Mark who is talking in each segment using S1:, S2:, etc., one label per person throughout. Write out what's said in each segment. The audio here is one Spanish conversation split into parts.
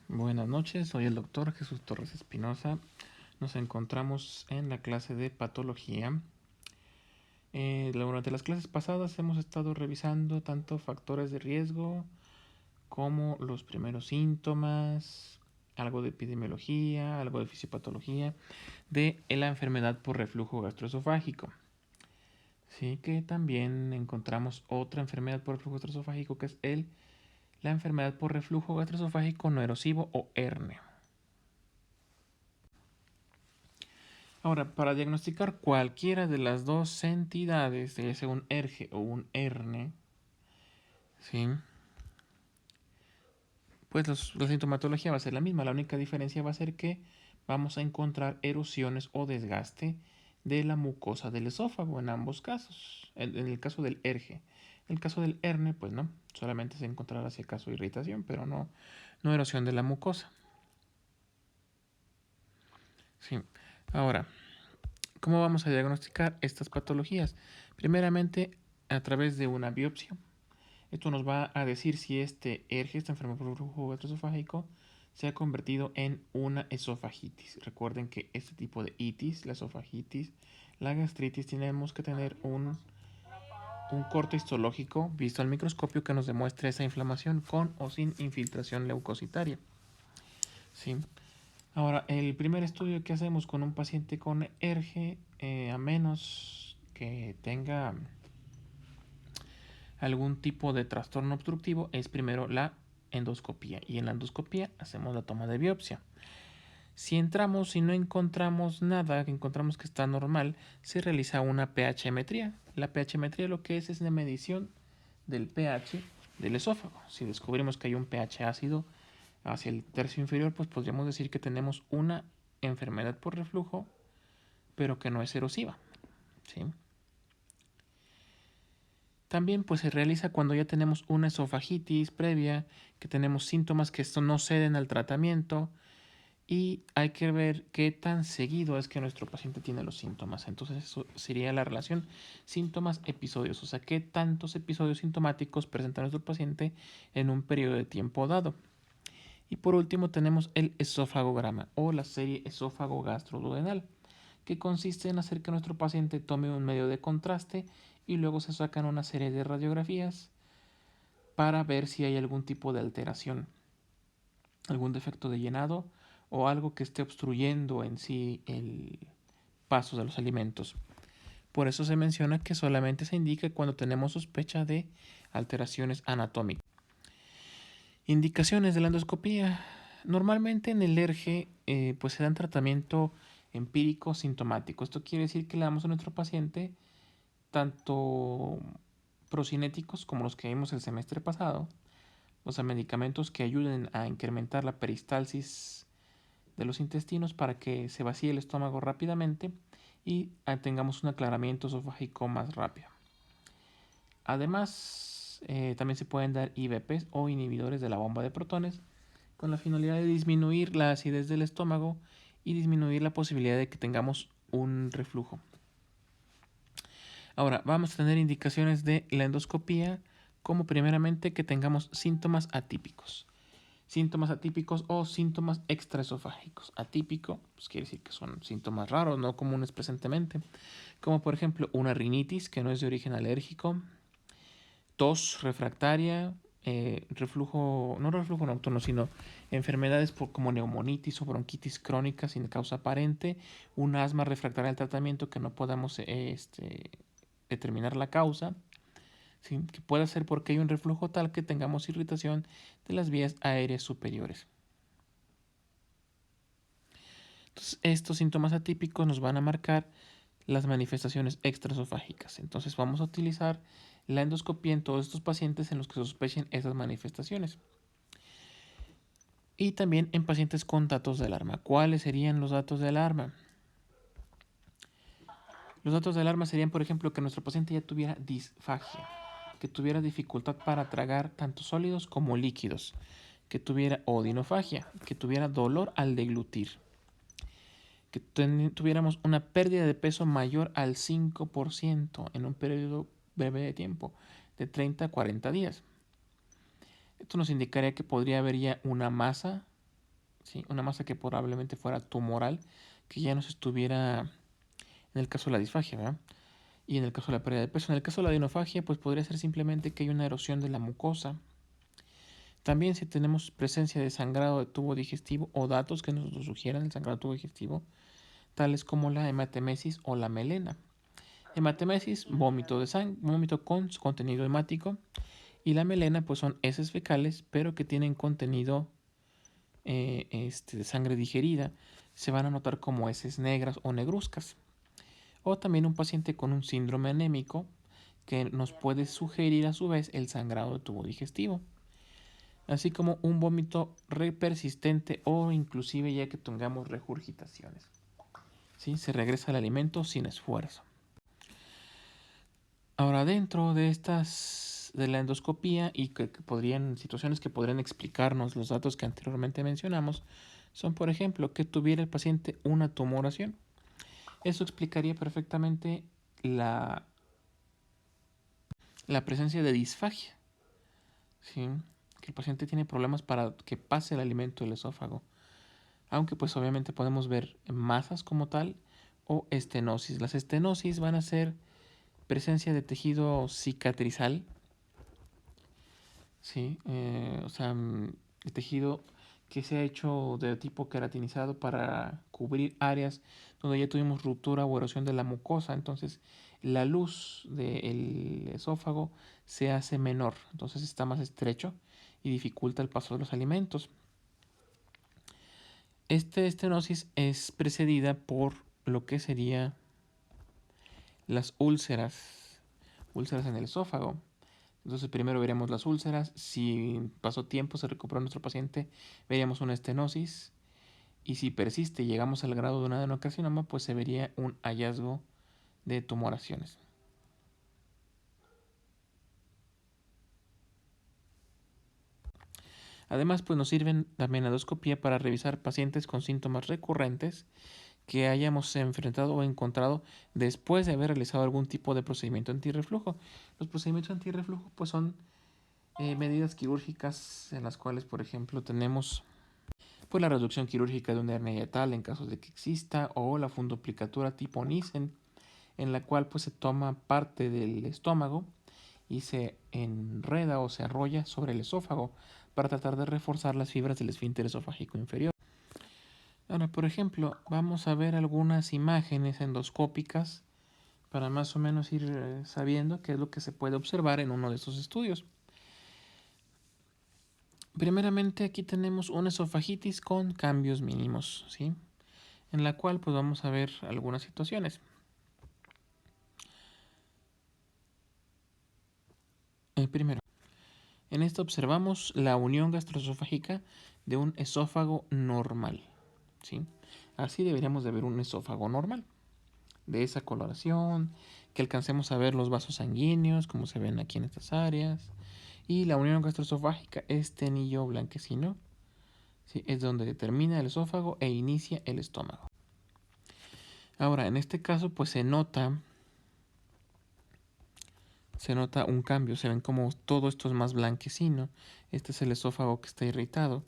S1: Buenas noches, soy el doctor Jesús Torres Espinosa. Nos encontramos en la clase de patología. Durante las clases pasadas hemos estado revisando tanto factores de riesgo como los primeros síntomas, algo de epidemiología, algo de fisiopatología de la enfermedad por reflujo gastroesofágico. Sí, que también encontramos otra enfermedad por reflujo gastroesofágico que es la enfermedad por reflujo gastroesofágico no erosivo o ERNE. Ahora, para diagnosticar cualquiera de las dos entidades, ya sea un ERGE o un ERNE, ¿sí? Pues la sintomatología va a ser la misma. La única diferencia va a ser que vamos a encontrar erosiones o desgaste de la mucosa del esófago en ambos casos. En el caso del ERGE. En el caso del ERNE, pues no. Solamente se encontrará si acaso irritación, pero no erosión de la mucosa. Sí. Ahora, ¿cómo vamos a diagnosticar estas patologías? Primeramente, a través de una biopsia. Esto nos va a decir si este ERGE, esta enfermedad por reflujo gastroesofágico, se ha convertido en una esofagitis. Recuerden que este tipo de itis, la esofagitis, la gastritis, tenemos que tener un corte histológico visto al microscopio que nos demuestre esa inflamación con o sin infiltración leucocitaria. ¿Sí? Ahora, el primer estudio que hacemos con un paciente con ERGE, a menos que tenga algún tipo de trastorno obstructivo, es primero la endoscopía. Y en la endoscopía hacemos la toma de biopsia. Si entramos y no encontramos nada, que encontramos que está normal, se realiza una pHmetría. La pHmetría lo que es la medición del pH del esófago. Si descubrimos que hay un pH ácido hacia el tercio inferior, pues podríamos decir que tenemos una enfermedad por reflujo, pero que no es erosiva. ¿Sí? También pues se realiza cuando ya tenemos una esofagitis previa, que tenemos síntomas que esto no ceden al tratamiento y hay que ver qué tan seguido es que nuestro paciente tiene los síntomas. Entonces eso sería la relación síntomas-episodios, o sea, qué tantos episodios sintomáticos presenta nuestro paciente en un periodo de tiempo dado. Y por último tenemos el esofagograma o la serie esófago gastroduodenal, que consiste en hacer que nuestro paciente tome un medio de contraste y luego se sacan una serie de radiografías para ver si hay algún tipo de alteración, algún defecto de llenado o algo que esté obstruyendo en sí el paso de los alimentos. Por eso se menciona que solamente se indica cuando tenemos sospecha de alteraciones anatómicas. Indicaciones de la endoscopía. Normalmente en el ERGE pues se dan tratamiento empírico sintomático. Esto quiere decir que le damos a nuestro paciente tanto procinéticos como los que vimos el semestre pasado, o sea, medicamentos que ayuden a incrementar la peristalsis de los intestinos para que se vacíe el estómago rápidamente y tengamos un aclaramiento esofágico más rápido. Además, también se pueden dar IVPs o inhibidores de la bomba de protones con la finalidad de disminuir la acidez del estómago y disminuir la posibilidad de que tengamos un reflujo. Ahora, vamos a tener indicaciones de la endoscopía, como primeramente que tengamos síntomas atípicos. Síntomas atípicos o síntomas extraesofágicos. Atípico, pues quiere decir que son síntomas raros, no comunes presentemente, como por ejemplo una rinitis que no es de origen alérgico, tos refractaria, no reflujo nocturno, sino enfermedades como neumonitis o bronquitis crónica sin causa aparente, un asma refractaria al tratamiento que no podamos determinar la causa, ¿sí? Que puede ser porque hay un reflujo tal que tengamos irritación de las vías aéreas superiores. Entonces, estos síntomas atípicos nos van a marcar las manifestaciones extraesofágicas. Entonces, vamos a utilizar la endoscopía en todos estos pacientes en los que sospechen esas manifestaciones. Y también en pacientes con datos de alarma. ¿Cuáles serían los datos de alarma? Los datos de alarma serían, por ejemplo, que nuestro paciente ya tuviera disfagia, que tuviera dificultad para tragar tanto sólidos como líquidos, que tuviera odinofagia, que tuviera dolor al deglutir, que tuviéramos una pérdida de peso mayor al 5% en un periodo breve de tiempo, de 30 a 40 días. Esto nos indicaría que podría haber ya una masa ¿sí? Una masa que probablemente fuera tumoral, que ya no se estuviera, en el caso de la disfagia, ¿verdad? Y en el caso de la pérdida de peso. En el caso de la adenofagia, pues podría ser simplemente que hay una erosión de la mucosa. También si tenemos presencia de sangrado de tubo digestivo o datos que nos sugieran el sangrado de tubo digestivo, tales como la hematemesis o la melena. Hematemesis, vómito de sangre, vómito con contenido hemático, y la melena pues son heces fecales, pero que tienen contenido de sangre digerida. Se van a notar como heces negras o negruzcas. O también un paciente con un síndrome anémico que nos puede sugerir a su vez el sangrado de tubo digestivo, así como un vómito persistente o inclusive ya que tengamos regurgitaciones. ¿Sí? Se regresa al alimento sin esfuerzo. Ahora, dentro de estas de la endoscopía y que podrían situaciones que podrían explicarnos los datos que anteriormente mencionamos, son por ejemplo que tuviera el paciente una tumoración. Eso explicaría perfectamente la presencia de disfagia, ¿sí? Que el paciente tiene problemas para que pase el alimento del esófago, aunque pues obviamente podemos ver masas como tal o estenosis. Las estenosis van a ser presencia de tejido cicatrizal, ¿sí? El tejido que se ha hecho de tipo queratinizado para cubrir áreas donde ya tuvimos ruptura o erosión de la mucosa. Entonces la luz del esófago se hace menor, entonces está más estrecho y dificulta el paso de los alimentos. Esta estenosis es precedida por lo que sería las úlceras en el esófago. Entonces primero veremos las úlceras. Si pasó tiempo, se recuperó nuestro paciente, veríamos una estenosis. Y si persiste y llegamos al grado de un adenocarcinoma, pues se vería un hallazgo de tumoraciones. Además, pues nos sirven también la endoscopía para revisar pacientes con síntomas recurrentes que hayamos enfrentado o encontrado después de haber realizado algún tipo de procedimiento antirreflujo. Los procedimientos antirreflujo pues son medidas quirúrgicas en las cuales, por ejemplo, tenemos pues la reducción quirúrgica de una hernia hiatal en caso de que exista, o la fundoplicatura tipo Nissen, en la cual pues se toma parte del estómago y se enreda o se arrolla sobre el esófago para tratar de reforzar las fibras del esfínter esofágico inferior. Ahora, por ejemplo, vamos a ver algunas imágenes endoscópicas para más o menos ir sabiendo qué es lo que se puede observar en uno de estos estudios. Primeramente, aquí tenemos una esofagitis con cambios mínimos, ¿sí? En la cual pues vamos a ver algunas situaciones. Primero, en esta observamos la unión gastroesofágica de un esófago normal, ¿sí? Así deberíamos de ver un esófago normal, de esa coloración, que alcancemos a ver los vasos sanguíneos, como se ven aquí en estas áreas, y la unión gastroesofágica, este anillo blanquecino, ¿sí? Es donde termina el esófago e inicia el estómago. Ahora, en este caso, pues se nota un cambio, se ven como todo esto es más blanquecino. Este es el esófago que está irritado,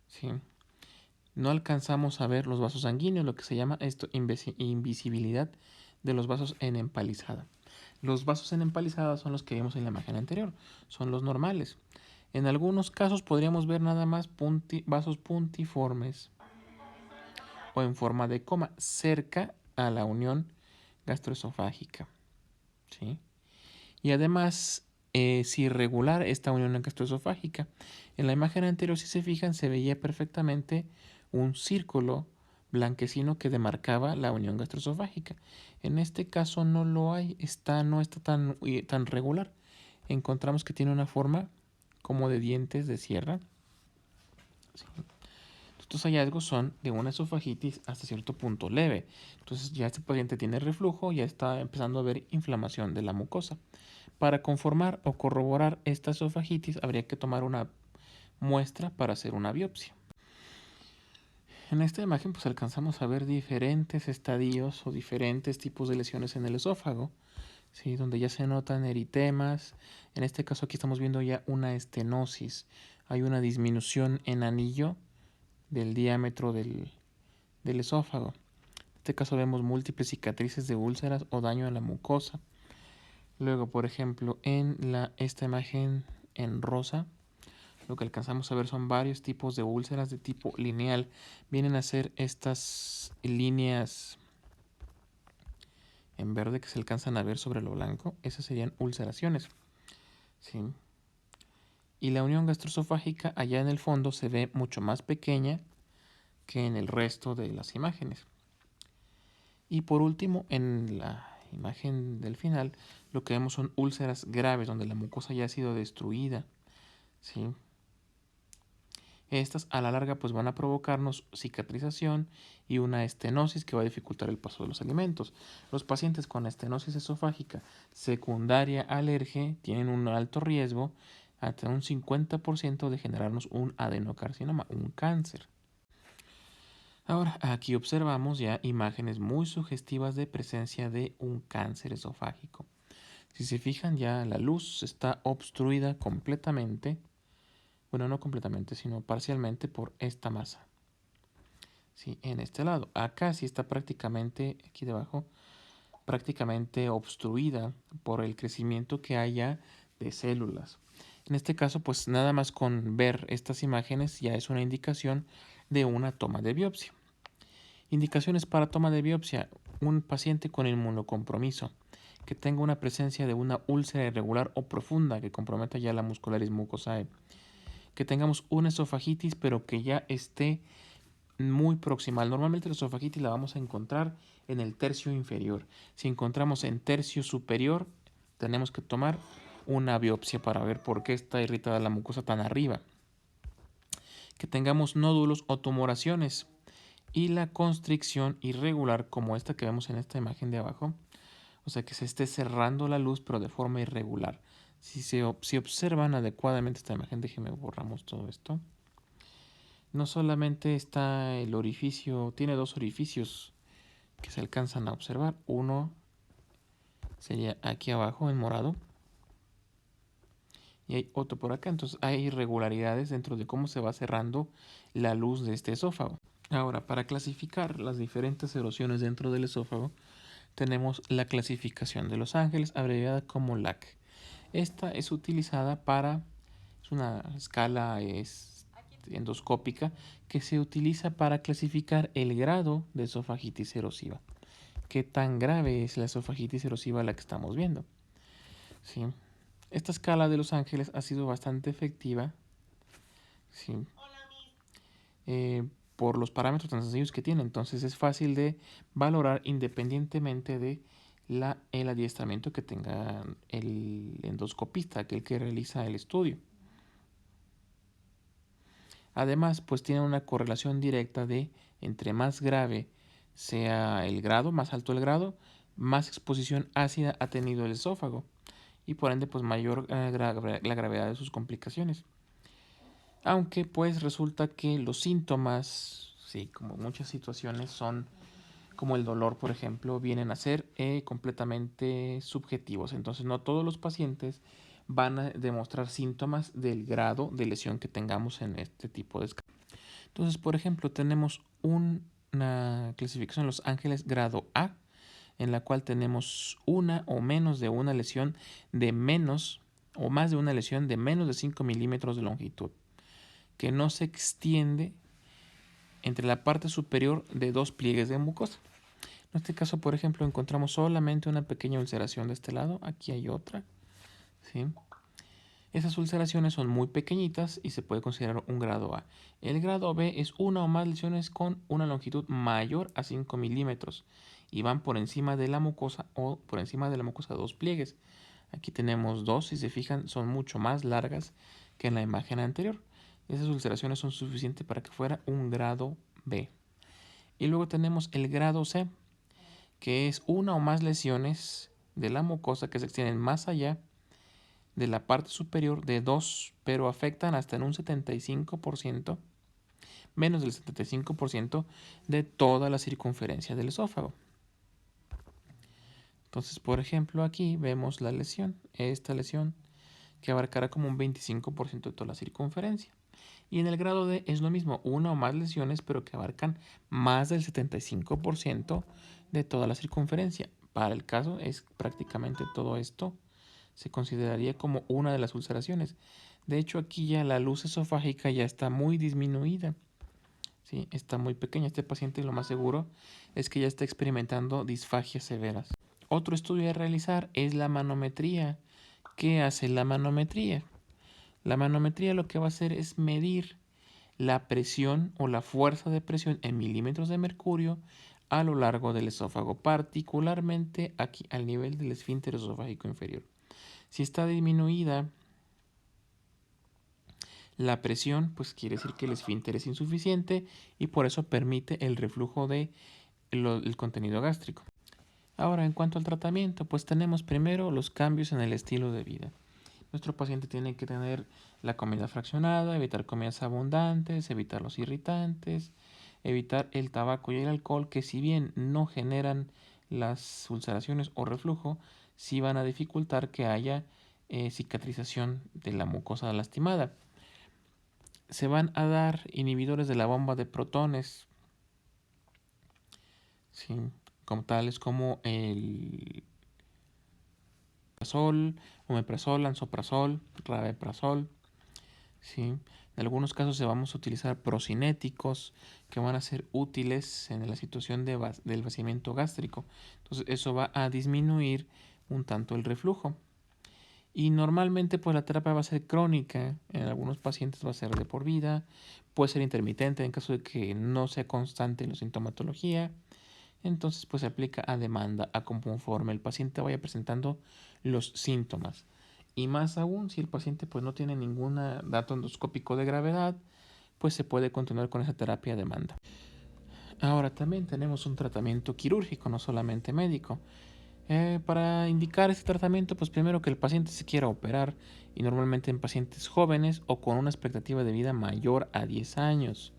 S1: ¿sí? No alcanzamos a ver los vasos sanguíneos, lo que se llama esto invisibilidad de los vasos en empalizada. Los vasos en empalizada son los que vimos en la imagen anterior, son los normales. En algunos casos podríamos ver nada más vasos puntiformes o en forma de coma cerca a la unión gastroesofágica, ¿sí? Y además es irregular esta unión gastroesofágica. En la imagen anterior, si se fijan, se veía perfectamente un círculo blanquecino que demarcaba la unión gastroesofágica. En este caso no lo hay, no está tan regular. Encontramos que tiene una forma como de dientes de sierra. Sí. Estos hallazgos son de una esofagitis hasta cierto punto leve. Entonces ya este paciente tiene reflujo, ya está empezando a haber inflamación de la mucosa. Para conformar o corroborar esta esofagitis habría que tomar una muestra para hacer una biopsia. En esta imagen pues alcanzamos a ver diferentes estadios o diferentes tipos de lesiones en el esófago, ¿sí? Donde ya se notan eritemas. En este caso aquí estamos viendo ya una estenosis. Hay una disminución en anillo del diámetro del esófago. En este caso vemos múltiples cicatrices de úlceras o daño en la mucosa. Luego, por ejemplo, en esta imagen en rosa, lo que alcanzamos a ver son varios tipos de úlceras de tipo lineal. Vienen a ser estas líneas en verde que se alcanzan a ver sobre lo blanco. Esas serían ulceraciones. ¿Sí? Y la unión gastroesofágica allá en el fondo se ve mucho más pequeña que en el resto de las imágenes. Y por último, en la imagen del final, lo que vemos son úlceras graves, donde la mucosa ya ha sido destruida. ¿Sí? Estas a la larga pues van a provocarnos cicatrización y una estenosis que va a dificultar el paso de los alimentos. Los pacientes con estenosis esofágica secundaria al alergia tienen un alto riesgo, hasta un 50% de generarnos un adenocarcinoma, un cáncer. Ahora, aquí observamos ya imágenes muy sugestivas de presencia de un cáncer esofágico. Si se fijan, ya la luz está obstruida completamente, bueno, no completamente, sino parcialmente por esta masa. Sí, en este lado. Acá sí está prácticamente, aquí debajo, prácticamente obstruida por el crecimiento que haya de células. En este caso, pues nada más con ver estas imágenes ya es una indicación de una toma de biopsia. Indicaciones para toma de biopsia: un paciente con inmunocompromiso, que tenga una presencia de una úlcera irregular o profunda que comprometa ya la muscularis mucosae, que tengamos una esofagitis pero que ya esté muy proximal. Normalmente la esofagitis la vamos a encontrar en el tercio inferior. Si encontramos en tercio superior, tenemos que tomar una biopsia para ver por qué está irritada la mucosa tan arriba. Que tengamos nódulos o tumoraciones y la constricción irregular como esta que vemos en esta imagen de abajo, o sea que se esté cerrando la luz pero de forma irregular. Si observan adecuadamente esta imagen, déjenme borramos todo esto. No solamente está el orificio, tiene dos orificios que se alcanzan a observar. Uno sería aquí abajo en morado y hay otro por acá. Entonces hay irregularidades dentro de cómo se va cerrando la luz de este esófago. Ahora, para clasificar las diferentes erosiones dentro del esófago, tenemos la clasificación de Los Ángeles, abreviada como LAC. Esta es utilizada es una escala endoscópica que se utiliza para clasificar el grado de esofagitis erosiva. ¿Qué tan grave es la esofagitis erosiva la que estamos viendo? ¿Sí? Esta escala de Los Ángeles ha sido bastante efectiva, ¿sí? Por los parámetros tan sencillos que tiene. Entonces es fácil de valorar independientemente de el adiestramiento que tenga el endoscopista, aquel que realiza el estudio. Además, pues tiene una correlación directa de entre más grave sea el grado, más alto el grado, más exposición ácida ha tenido el esófago y por ende pues mayor la gravedad de sus complicaciones. Aunque pues resulta que los síntomas, sí, como muchas situaciones son, como el dolor por ejemplo, vienen a ser completamente subjetivos. Entonces no todos los pacientes van a demostrar síntomas del grado de lesión que tengamos en este tipo de escala. Entonces, por ejemplo, tenemos una clasificación de Los Ángeles grado A, en la cual tenemos una o menos de una lesión de menos o más de una lesión de menos de 5 milímetros de longitud, que no se extiende entre la parte superior de dos pliegues de mucosa. En este caso, por ejemplo, encontramos solamente una pequeña ulceración de este lado, aquí hay otra, ¿sí? Esas ulceraciones son muy pequeñitas y se puede considerar un grado A. El grado B es una o más lesiones con una longitud mayor a 5 milímetros y van por encima de la mucosa o por encima de la mucosa dos pliegues. Aquí tenemos dos, si se fijan, son mucho más largas que en la imagen anterior. Esas ulceraciones son suficientes para que fuera un grado B. Y luego tenemos el grado C, que es una o más lesiones de la mucosa que se extienden más allá de la parte superior de 2, pero afectan hasta en un 75%, menos del 75% de toda la circunferencia del esófago. Entonces, por ejemplo, aquí vemos la lesión, esta lesión que abarcará como un 25% de toda la circunferencia. Y en el grado D es lo mismo, una o más lesiones, pero que abarcan más del 75% de toda la circunferencia. Para el caso es prácticamente todo esto se consideraría como una de las ulceraciones. De hecho, aquí ya la luz esofágica ya está muy disminuida. ¿Sí? Está muy pequeña. Este paciente lo más seguro es que ya está experimentando disfagias severas. Otro estudio a realizar es la manometría. ¿Qué hace la manometría? La manometría lo que va a hacer es medir la presión o la fuerza de presión en milímetros de mercurio a lo largo del esófago, particularmente aquí al nivel del esfínter esofágico inferior. Si está disminuida la presión, pues quiere decir que el esfínter es insuficiente y por eso permite el reflujo del contenido gástrico. Ahora, en cuanto al tratamiento, pues tenemos primero los cambios en el estilo de vida. Nuestro paciente tiene que tener la comida fraccionada, evitar comidas abundantes, evitar los irritantes, evitar el tabaco y el alcohol, que si bien no generan las ulceraciones o reflujo, sí van a dificultar que haya cicatrización de la mucosa lastimada. Se van a dar inhibidores de la bomba de protones, ¿sí? Como tales como el omeprazol, lansoprazol, rabeprazol, ¿sí? En algunos casos se vamos a utilizar procinéticos que van a ser útiles en la situación del vaciamiento gástrico. Entonces eso va a disminuir un tanto el reflujo. Y normalmente pues la terapia va a ser crónica, en algunos pacientes va a ser de por vida, puede ser intermitente en caso de que no sea constante la sintomatología. Entonces pues se aplica a demanda, a conforme el paciente vaya presentando los síntomas. Y más aún si el paciente pues no tiene ningún dato endoscópico de gravedad, pues se puede continuar con esa terapia a demanda. Ahora también tenemos un tratamiento quirúrgico, no solamente médico. Para indicar este tratamiento, pues primero que el paciente se quiera operar y normalmente en pacientes jóvenes o con una expectativa de vida mayor a 10 años.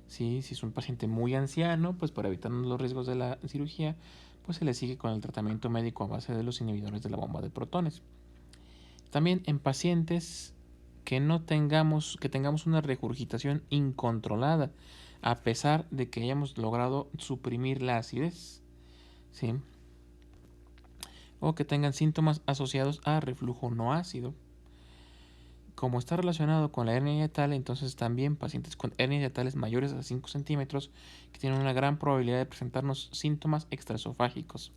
S1: ¿Sí? Si es un paciente muy anciano, pues para evitar los riesgos de la cirugía, pues se le sigue con el tratamiento médico a base de los inhibidores de la bomba de protones. También en pacientes que tengamos una regurgitación incontrolada, a pesar de que hayamos logrado suprimir la acidez, ¿sí? O que tengan síntomas asociados a reflujo no ácido. Como está relacionado con la hernia hiatal, entonces también pacientes con hernias hiatales mayores a 5 centímetros que tienen una gran probabilidad de presentarnos síntomas extraesofágicos,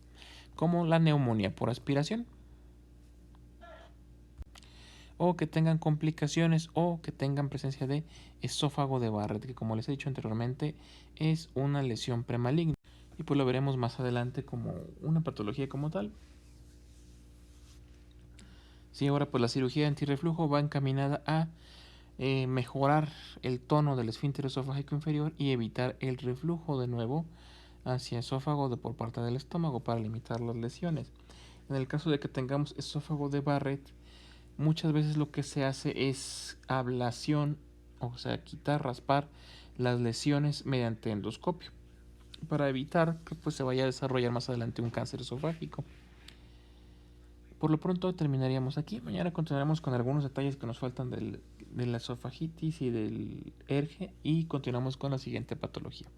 S1: como la neumonía por aspiración, o que tengan complicaciones o que tengan presencia de esófago de Barrett, que como les he dicho anteriormente es una lesión premaligna. Y pues lo veremos más adelante como una patología como tal. Sí, ahora pues la cirugía antirreflujo va encaminada a mejorar el tono del esfínter esofágico inferior y evitar el reflujo de nuevo hacia esófago por parte del estómago para limitar las lesiones. En el caso de que tengamos esófago de Barrett, muchas veces lo que se hace es ablación, o sea, quitar, raspar las lesiones mediante endoscopio para evitar que pues, se vaya a desarrollar más adelante un cáncer esofágico. Por lo pronto terminaríamos aquí. Mañana continuaremos con algunos detalles que nos faltan de la esofagitis y del ERGE y continuamos con la siguiente patología.